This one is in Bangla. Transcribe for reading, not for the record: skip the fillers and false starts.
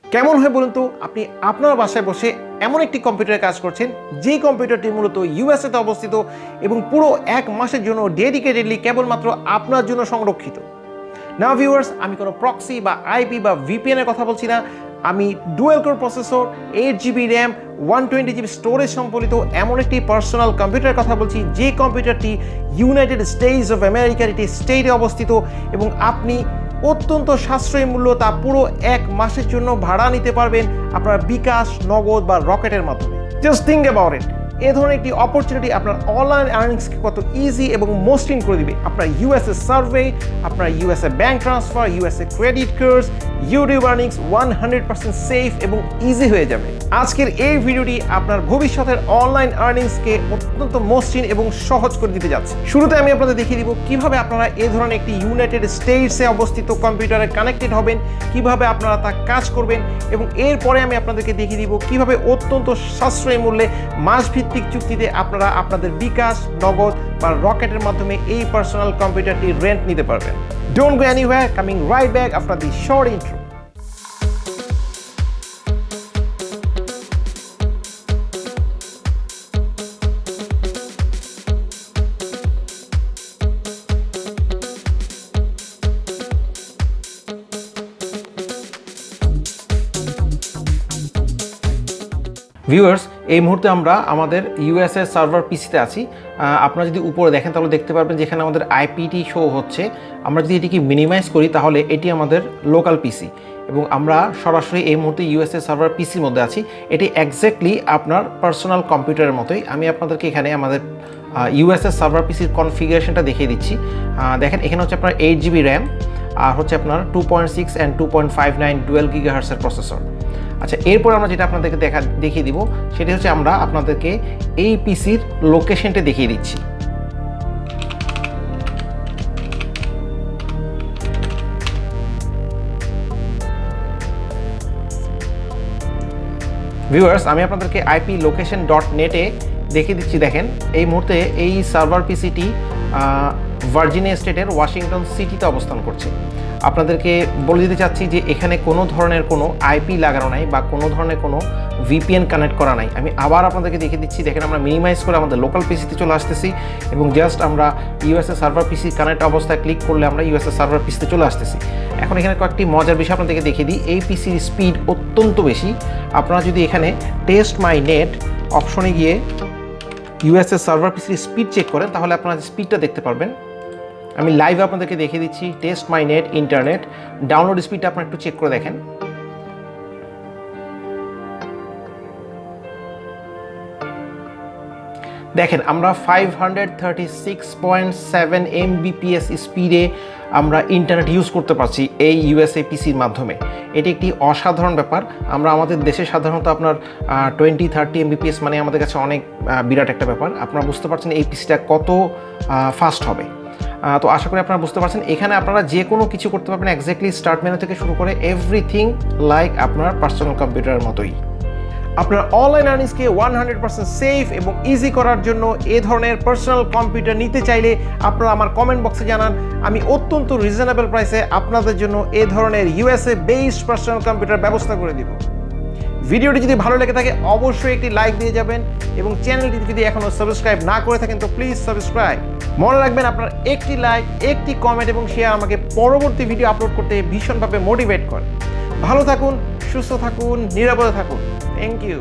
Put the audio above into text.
কেমন হয় বলুন তো, আপনি আপনার বাসায় বসে এমন একটি কম্পিউটারে কাজ করছেন যেই কম্পিউটারটি মূলত ইউএসএতে অবস্থিত এবং পুরো 1 মাসের জন্য ডেডিকেটেডলি কেবলমাত্র আপনার জন্য সংরক্ষিত। না ভিউয়ার্স, আমি কোনো প্রক্সি বা আইপি বা ভিপিএন এর কথা বলছি না। আমি dual core processor, 8GB RAM, 120GB storage সম্বলিত এমন একটি পার্সোনাল কম্পিউটারের কথা বলছি যে কম্পিউটারটি ইউনাইটেড স্টেটস অফ আমেরিকার একটি স্টেটে অবস্থিত এবং আপনি অত্যন্ত সাশ্রয়ী মূল্য তা পুরো 1 মাসের জন্য ভাড়া নিতে পারবেন আপনার বিকাশ, নগদ বা রকেটের মাধ্যমে। Just think about it. এ ধরনের একটি অপরচুনিটি আপনার অনলাইন আর্নিংসকে কত ইজি এবং মসৃণ করে দিবে। আপনার ইউএসএ সার্ভে, আপনার USA bank transfer, USA credit cards, YouTube earnings 100% safe এবং ইজি হয়ে যাবে। আজকের এই ভিডিওটি আপনার ভবিষ্যতের অনলাইন আর্নিংসকে অত্যন্ত মসৃণ এবং সহজ করে দিতে যাচ্ছে। শুরুতে আমি আপনাদের দেখিয়ে দিব কিভাবে আপনারা এই ধরনের একটি ইউনাইটেড স্টেটসে অবস্থিত কম্পিউটারে কানেক্টেড হবেন, কিভাবে আপনারা তা কাজ করবেন এবং এরপরে আমি আপনাদেরকে দেখিয়ে দিব কিভাবে অত্যন্ত সাশ্রয়ী মূল্যে মাসভিত্তিক চুক্তিতে আপনারা আপনাদের বিকাশ, নগদ বা রকেটের মাধ্যমে এই পার্সোনাল কম্পিউটারটি রেন্ট নিতে পারবেন। Don't go anywhere, coming right back after the short intro. Viewers, এই মুহূর্তে আমরা আমাদের ইউএসএ সার্ভার পিসিতে আছি। আপনারা যদি উপরে দেখেন তাহলে দেখতে পারবেন যেখানে আমাদের আইপিটি শো হচ্ছে। আমরা যদি এটিকে মিনিমাইজ করি তাহলে এটি আমাদের লোকাল পিসি এবং আমরা সরাসরি এই মুহূর্তে ইউএসএ সার্ভার পিসির মধ্যে আছি। এটি এক্স্যাক্টলি আপনার পার্সোনাল কম্পিউটারের মতোই। আমি আপনাদেরকে এখানে আমাদের ইউএসএ সার্ভার পিসির কনফিগারেশনটা দেখিয়ে দিচ্ছি। দেখেন, এখানে হচ্ছে আপনার 8GB র্যাম আর হচ্ছে আপনার 2.6 and 2.59 ডুয়েল গিগাহার্টজের প্রসেসর। আচ্ছা, এরপর আমরা যেটা আপনাদেরকে দেখিয়ে দিব সেটা হচ্ছে আমরা আপনাদেরকে এই পিসির লোকেশনটা দেখিয়ে দিচ্ছি। ভিউয়ার্স, আমি আপনাদেরকে IP-location.net দেখিয়ে দিচ্ছি। দেখেন, এই মুহূর্তে এই সার্ভার পিসিটি ভার্জিনিয়া স্টেটের ওয়াশিংটন সিটিতে অবস্থান করছে। আপনাদেরকে বলে দিতে চাচ্ছি যে এখানে কোনো ধরনের কোনো আইপি লাগানো নাই বা কোনো ধরনের কোনো ভিপিএন কানেক্ট করা নাই। আমি আবার আপনাদেরকে দেখিয়ে দিচ্ছি। দেখেন, আমরা মিনিমাইজ করে আমাদের লোকাল পিসিতে চলে আসতেছি এবং জাস্ট আমরা ইউএসএ সার্ভার পিসি কানেক্ট অবস্থায় ক্লিক করলে আমরা ইউএসএ সার্ভার পিসিতে চলে আসতেছি। এখন এখানে কয়েকটি মজার বিষয় আপনাদেরকে দেখিয়ে দিই। এই পিসির স্পিড অত্যন্ত বেশি। আপনারা যদি এখানে টেস্ট মাই নেট অপশনে গিয়ে ইউএসএ সার্ভার পিসির স্পিড চেক করেন তাহলে আপনারা স্পিডটা দেখতে পারবেন। আমি লাইভ আপনাদেরকে দেখিয়ে দিচ্ছি। টেস্ট মাই নেট ইন্টারনেট ডাউনলোড স্পিডটা আপনারা একটু চেক করে দেখেন। দেখেন, আমরা 536.7 Mbps স্পিডে আমরা ইন্টারনেট ইউজ করতে পারছি এই ইউএসএ পিসির মাধ্যমে। এটি একটি অসাধারণ ব্যাপার। আমরা আমাদের দেশে সাধারণত আপনার 20-30 Mbps মানে আমাদের কাছে অনেক বিরাট একটা ব্যাপার। আপনারা বুঝতে পারছেন এই পিসিটা কত ফাস্ট হবে। তো আশা করি আপনারা বুঝতে পারছেন। এখানে আপনারা যে কোনো কিছু করতে পারবেন এক্স্যাক্টলি স্টার্ট মেনু থেকে শুরু করে এভরিথিং লাইক আপনার পার্সোনাল কম্পিউটারের মতোই। আপনার অনলাইন আর্নিংসকে 100% সেফ এবং ইজি করার জন্য এ ধরনের পার্সোনাল কম্পিউটার নিতে চাইলে আপনারা আমার কমেন্ট বক্সে জানান। আমি অত্যন্ত রিজনেবল প্রাইসে আপনাদের জন্য এ ধরনের ইউএসএ বেসড পার্সোনাল কম্পিউটার ব্যবস্থা করে দিব। ভিডিওটি যদি ভালো লেগে থাকে অবশ্যই একটি লাইক দিয়ে যাবেন এবং চ্যানেলটি যদি এখনও সাবস্ক্রাইব না করে থাকেন তো প্লিজ সাবস্ক্রাইব। মনে রাখবেন, আপনার একটি লাইক, একটি কমেন্ট এবং শেয়ার আমাকে পরবর্তী ভিডিও আপলোড করতে ভীষণভাবে মোটিভেট করে। ভালো থাকুন, সুস্থ থাকুন, নিরাপদে থাকুন। Thank you.